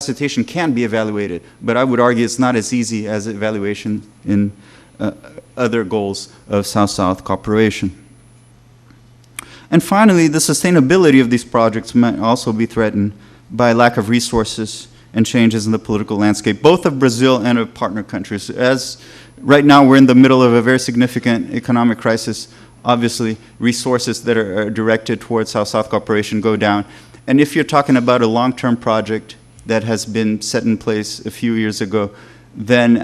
resuscitation can be evaluated, but I would argue it's not as easy as evaluation in other goals of South-South cooperation. And finally, the sustainability of these projects might also be threatened by lack of resources and changes in the political landscape, both of Brazil and of partner countries. As right now we're in the middle of a very significant economic crisis, obviously resources that are directed towards South-South cooperation go down. And if you're talking about a long-term project that has been set in place a few years ago, then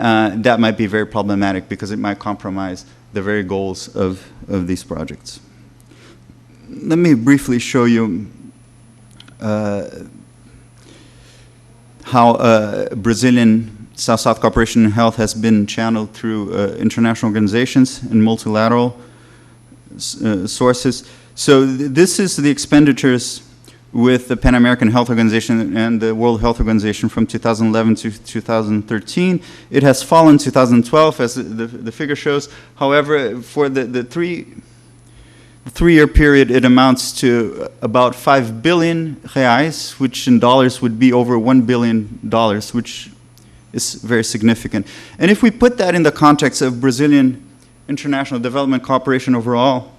that might be very problematic because it might compromise the very goals of these projects. Let me briefly show you how Brazilian South-South cooperation in health has been channeled through international organizations and multilateral sources. So this is the expenditures with the Pan American Health Organization and the World Health Organization from 2011 to 2013. It has fallen 2012, as the figure shows. However, for the three-year period, it amounts to about 5 billion reais, which in dollars would be over $1 billion, which is very significant. And if we put that in the context of Brazilian international development cooperation overall,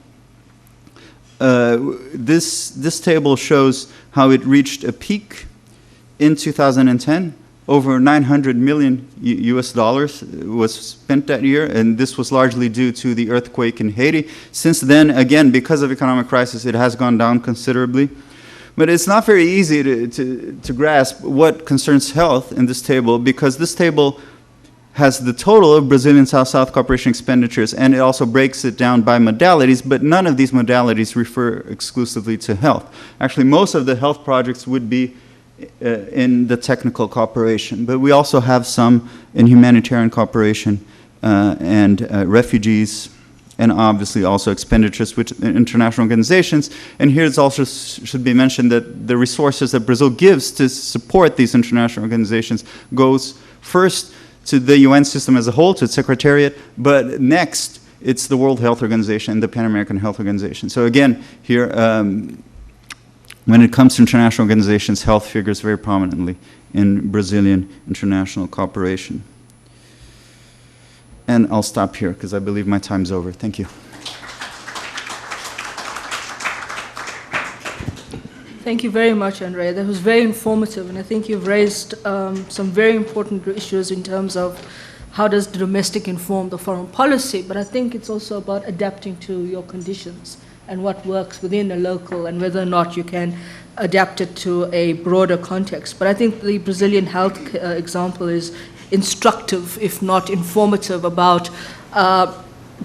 this table shows how it reached a peak in 2010. Over 900 million US dollars was spent that year, and this was largely due to the earthquake in Haiti. Since then, again, because of economic crisis, it has gone down considerably. But it's not very easy to grasp what concerns health in this table, because this table has the total of Brazilian South-South cooperation expenditures, and it also breaks it down by modalities, but none of these modalities refer exclusively to health. Actually, most of the health projects would be in the technical cooperation, but we also have some in humanitarian cooperation and refugees, and obviously also expenditures with international organizations. And here it also should be mentioned that the resources that Brazil gives to support these international organizations goes first to the UN system as a whole, to its secretariat, but next it's the World Health Organization and the Pan American Health Organization. So again, here, when it comes to international organizations, health figures very prominently in Brazilian international cooperation. And I'll stop here because I believe my time's over. Thank you. Thank you very much, Andrea. That was very informative, and I think you've raised some very important issues in terms of how does the domestic inform the foreign policy, but I think it's also about adapting to your conditions and what works within a local and whether or not you can adapt it to a broader context. But I think the Brazilian health example is instructive, if not informative, about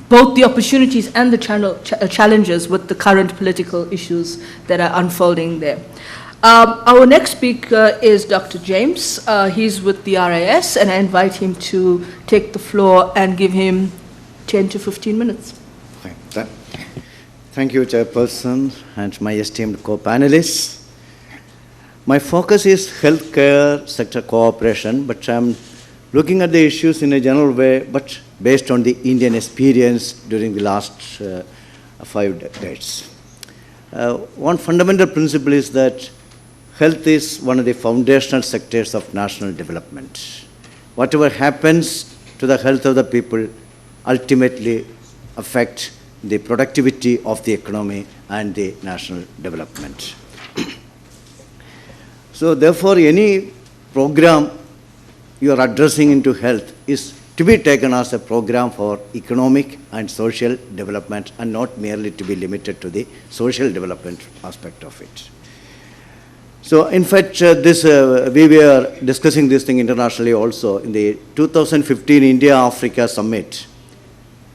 both the opportunities and the challenges with the current political issues that are unfolding there. Our next speaker is Dr. James. He's with the RIS, and I invite him to take the floor and give him 10 to 15 minutes. Thank you, Chairperson, and my esteemed co-panelists. My focus is healthcare sector cooperation, but I'm looking at the issues in a general way, but based on the Indian experience during the last 5 decades. One fundamental principle is that health is one of the foundational sectors of national development. Whatever happens to the health of the people ultimately affects the productivity of the economy and the national development. So therefore, any program you are addressing into health is to be taken as a program for economic and social development, and not merely to be limited to the social development aspect of it. So in fact, we were discussing this thing internationally also in the 2015 India-Africa Summit.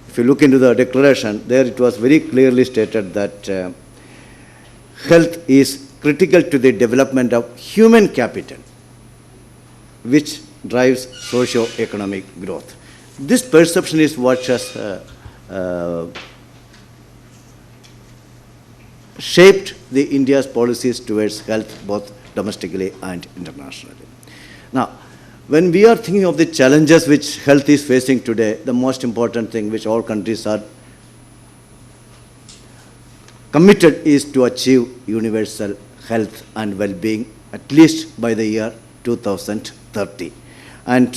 If you look into the declaration, there it was very clearly stated that health is critical to the development of human capital, which drives socio-economic growth. This perception is what has shaped the India's policies towards health, both domestically and internationally. Now, when we are thinking of the challenges which health is facing today, the most important thing which all countries are committed is to achieve universal health and well-being, at least by the year 2030. And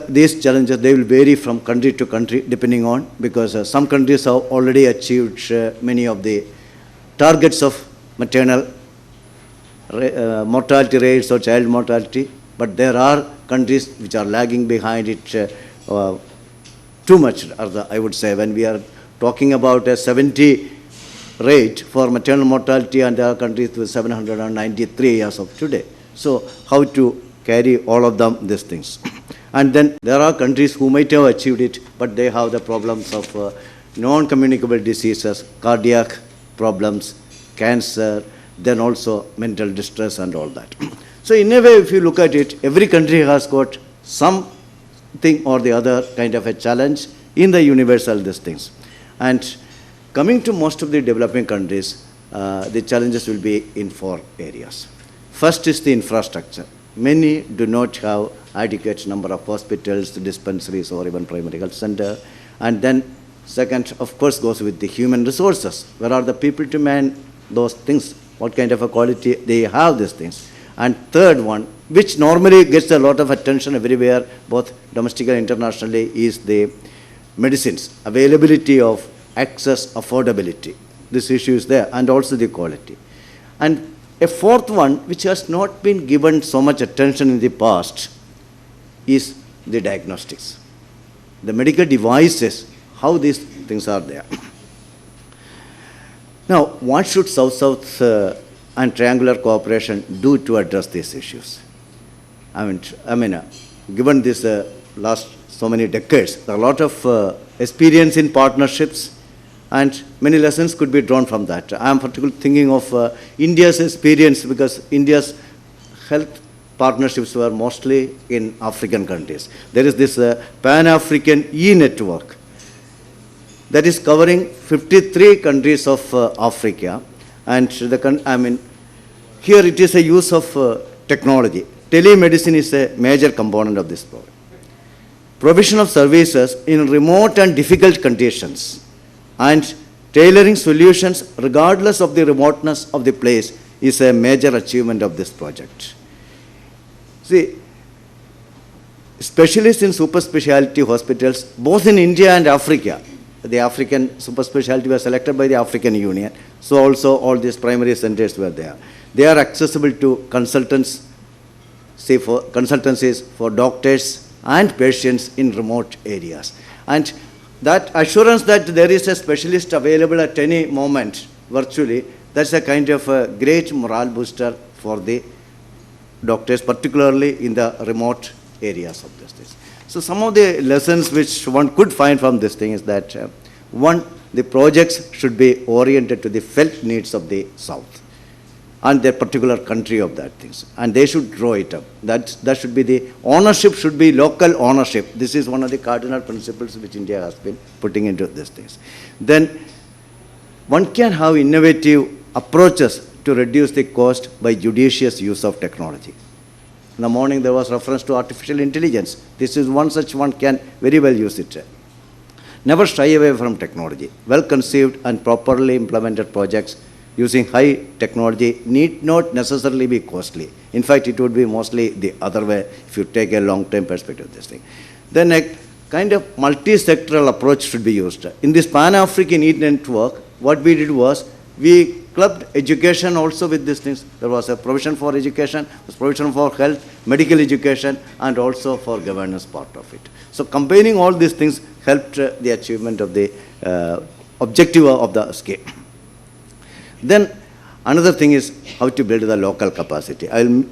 these challenges, they will vary from country to country depending on, because some countries have already achieved many of the targets of maternal mortality rates or child mortality, but there are countries which are lagging behind it too much, I would say, when we are talking about a 70 rate for maternal mortality, and there are countries with 793 as of today. So how to carry all of them, these things. And then there are countries who might have achieved it, but they have the problems of non-communicable diseases, cardiac problems, cancer, then also mental distress and all that. So in a way, if you look at it, every country has got something or the other kind of a challenge in the universal these things. And coming to most of the developing countries, the challenges will be in 4 areas. First is the infrastructure. Many do not have adequate number of hospitals, dispensaries, or even primary health center. And then second, of course, goes with the human resources. Where are the people to man those things? What kind of a quality they have these things? And third one, which normally gets a lot of attention everywhere, both domestically and internationally, is the medicines, availability of access, affordability. This issue is there, and also the quality. And a fourth one, which has not been given so much attention in the past, is the diagnostics. The medical devices, how these things are there. Now, what should South-South and triangular cooperation do to address these issues? I mean, given this last so many decades, there are a lot of experience in partnerships, and many lessons could be drawn from that. I am particularly thinking of India's experience, because India's health partnerships were mostly in African countries. There is this Pan-African e-network that is covering 53 countries of Africa. And here it is a use of technology. Telemedicine is a major component of this program. Provision of services in remote and difficult conditions, and tailoring solutions regardless of the remoteness of the place is a major achievement of this project. See, specialists in super specialty hospitals, both in India and Africa, the African super specialty was selected by the African Union, so also all these primary centers were there. They are accessible to consultants, say for consultancies for doctors and patients in remote areas. And that assurance that there is a specialist available at any moment virtually, that's a kind of a great morale booster for the doctors, particularly in the remote areas of this thing. So some of the lessons which one could find from this thing is that, one, the projects should be oriented to the felt needs of the South and their particular country of that things, and they should draw it up. That should be the ownership, should be local ownership. This is one of the cardinal principles which India has been putting into these things. Then one can have innovative approaches to reduce the cost by judicious use of technology. In the morning there was reference to artificial intelligence. This is one such one can very well use it. Never shy away from technology. Well conceived and properly implemented projects using high technology need not necessarily be costly. In fact, it would be mostly the other way if you take a long-term perspective of this thing. Then a kind of multi-sectoral approach should be used. In this Pan-African e-network, what we did was we clubbed education also with these things. There was a provision for education, there was provision for health, medical education, and also for governance part of it. So combining all these things helped the achievement of the objective of the scheme. Then another thing is how to build the local capacity. I will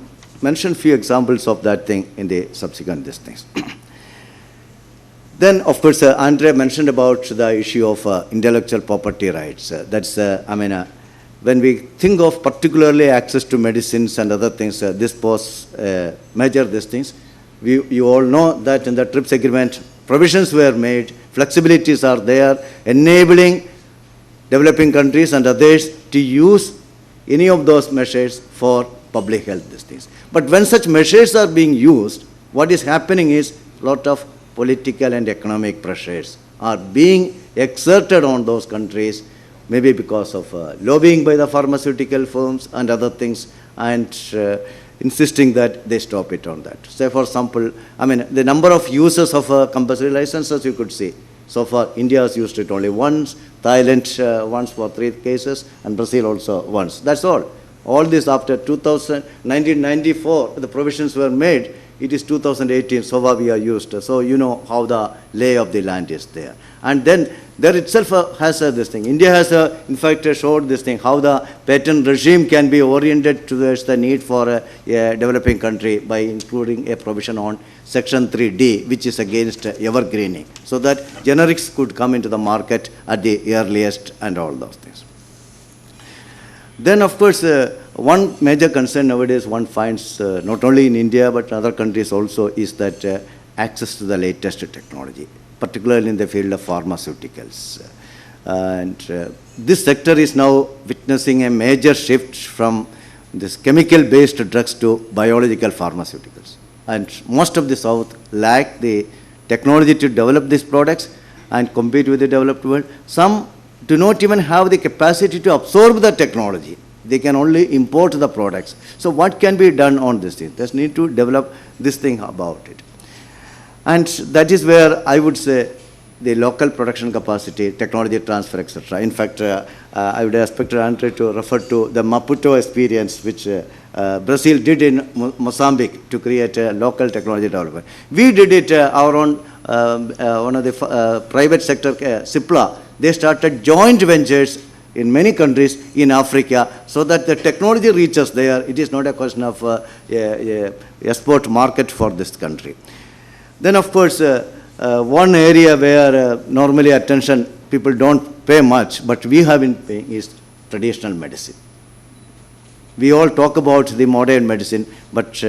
mention few examples of that thing in the subsequent these things. Then, of course, Andre mentioned about the issue of intellectual property rights. When we think of particularly access to medicines and other things, this poses major these things. You all know that in the TRIPS agreement, provisions were made, flexibilities are there, enabling developing countries and others to use any of those measures for public health these things. But when such measures are being used, what is happening is a lot of political and economic pressures are being exerted on those countries, maybe because of lobbying by the pharmaceutical firms and other things, and insisting that they stop it on that. Say, for example, I mean, the number of users of compulsory licenses you could see. So far, India has used it only once, Thailand once for 3 cases, and Brazil also once. That's all. All this after 1994, the provisions were made. It is 2018, so far we are used. So you know how the lay of the land is there. And then there itself has this thing. India has, in fact, showed this thing, how the patent regime can be oriented towards the need for a developing country by including a provision on Section 3D, which is against evergreening, so that generics could come into the market at the earliest and all those things. Then, of course, one major concern nowadays one finds not only in India but other countries also is that access to the latest technology, particularly in the field of pharmaceuticals. And this sector is now witnessing a major shift from this chemical-based drugs to biological pharmaceuticals. And most of the South lack the technology to develop these products and compete with the developed world. Some do not even have the capacity to absorb the technology. They can only import the products. So what can be done on this thing? There's need to develop this thing about it. And that is where I would say the local production capacity, technology transfer, etc. In fact, I would expect Andre to refer to the Maputo experience, which Brazil did in Mozambique to create a local technology development. We did it, our own, one of the private sector, CIPLA, they started joint ventures in many countries in Africa so that the technology reaches there. It is not a question of export market for this country. Then, of course, one area where normally attention people don't pay much, but we have been paying is traditional medicine. We all talk about the modern medicine, but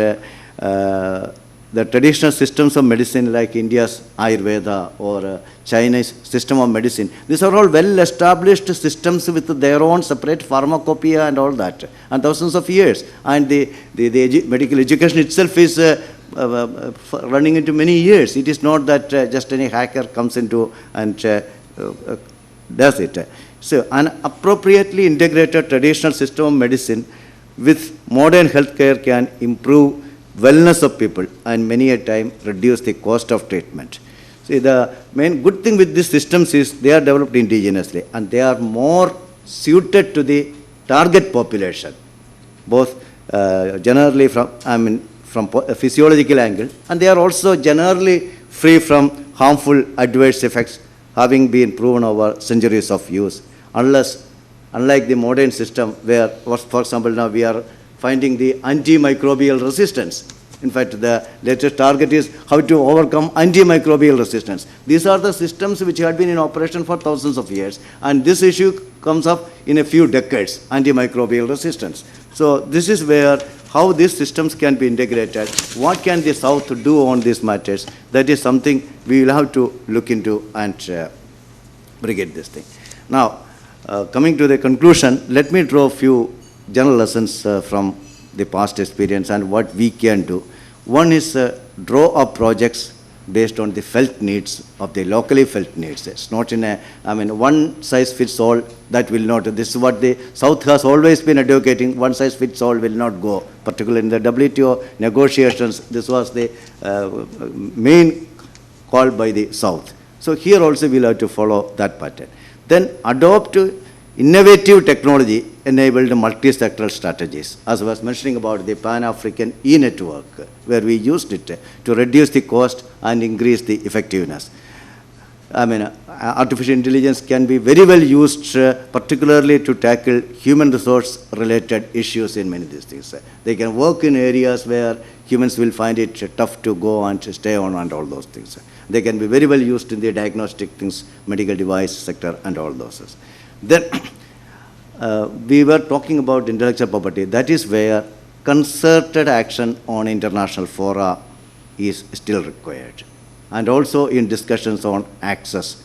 the traditional systems of medicine like India's Ayurveda or China's system of medicine, these are all well-established systems with their own separate pharmacopoeia and all that, and thousands of years. And the medical education itself is running into many years. It is not that just any hacker comes into and does it. So an appropriately integrated traditional system of medicine with modern healthcare can improve wellness of people and many a time reduce the cost of treatment. See, the main good thing with these systems is they are developed indigenously and they are more suited to the target population, both generally from a physiological angle, and they are also generally free from harmful adverse effects having been proven over centuries of use. Unlike the modern system where, for example, now we are finding the antimicrobial resistance. In fact, the latest target is how to overcome antimicrobial resistance. These are the systems which have been in operation for thousands of years, and this issue comes up in a few decades, antimicrobial resistance. So this is where how these systems can be integrated, what can the South do on these matters, that is something we will have to look into and brigade this thing. Now, coming to the conclusion, let me draw a few general lessons from the past experience and what we can do. One is draw up projects based on the felt needs of the locally felt needs. It's not in a, one size fits all, that will not. This is what the South has always been advocating, one size fits all will not go. Particularly in the WTO negotiations, this was the main call by the South. So here also we'll have to follow that pattern. Then adopt innovative technology-enabled multi-sectoral strategies. As I was mentioning about the Pan-African e-network, where we used it to reduce the cost and increase the effectiveness. Artificial intelligence can be very well used, particularly to tackle human resource-related issues in many of these things. They can work in areas where humans will find it tough to go and to stay on and all those things. They can be very well used in the diagnostic things, medical device sector and all those. Then we were talking about intellectual property. That is where concerted action on international fora is still required. And also in discussions on access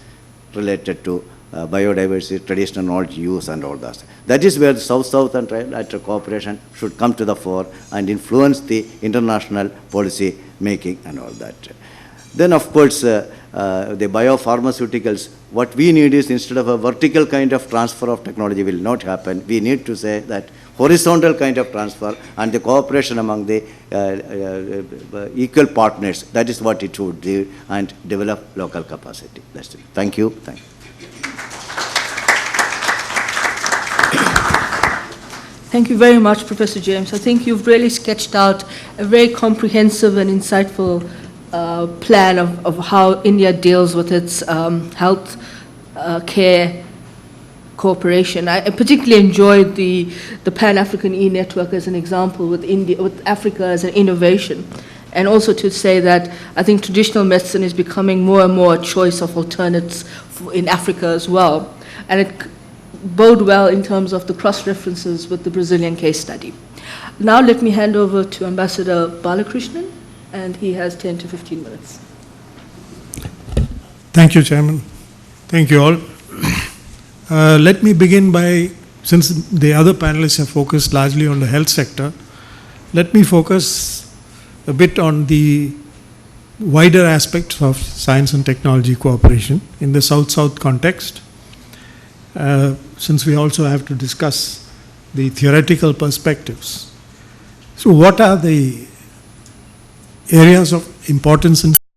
related to biodiversity, traditional knowledge use and all that. That is where the South-South and trilateral cooperation should come to the fore and influence the international policy making and all that. Then of course, the biopharmaceuticals, what we need is, instead of a vertical kind of transfer of technology will not happen, we need to say that horizontal kind of transfer and the cooperation among the equal partners, that is what it would do, and develop local capacity. That's it. Thank you. Thank you. Thank you very much, Professor James. I think you've really sketched out a very comprehensive and insightful plan of how India deals with its health care cooperation. I particularly enjoyed the Pan-African E-Network as an example with Africa as an innovation. And also to say that I think traditional medicine is becoming more and more a choice of alternates in Africa as well. And it bode well in terms of the cross-references with the Brazilian case study. Now let me hand over to Ambassador Balakrishnan, and he has 10 to 15 minutes. Thank you, Chairman. Thank you all. Let me begin by, since the other panelists have focused largely on the health sector, let me focus a bit on the wider aspects of science and technology cooperation in the South-South context, since we also have to discuss the theoretical perspectives. So what are the areas of importance in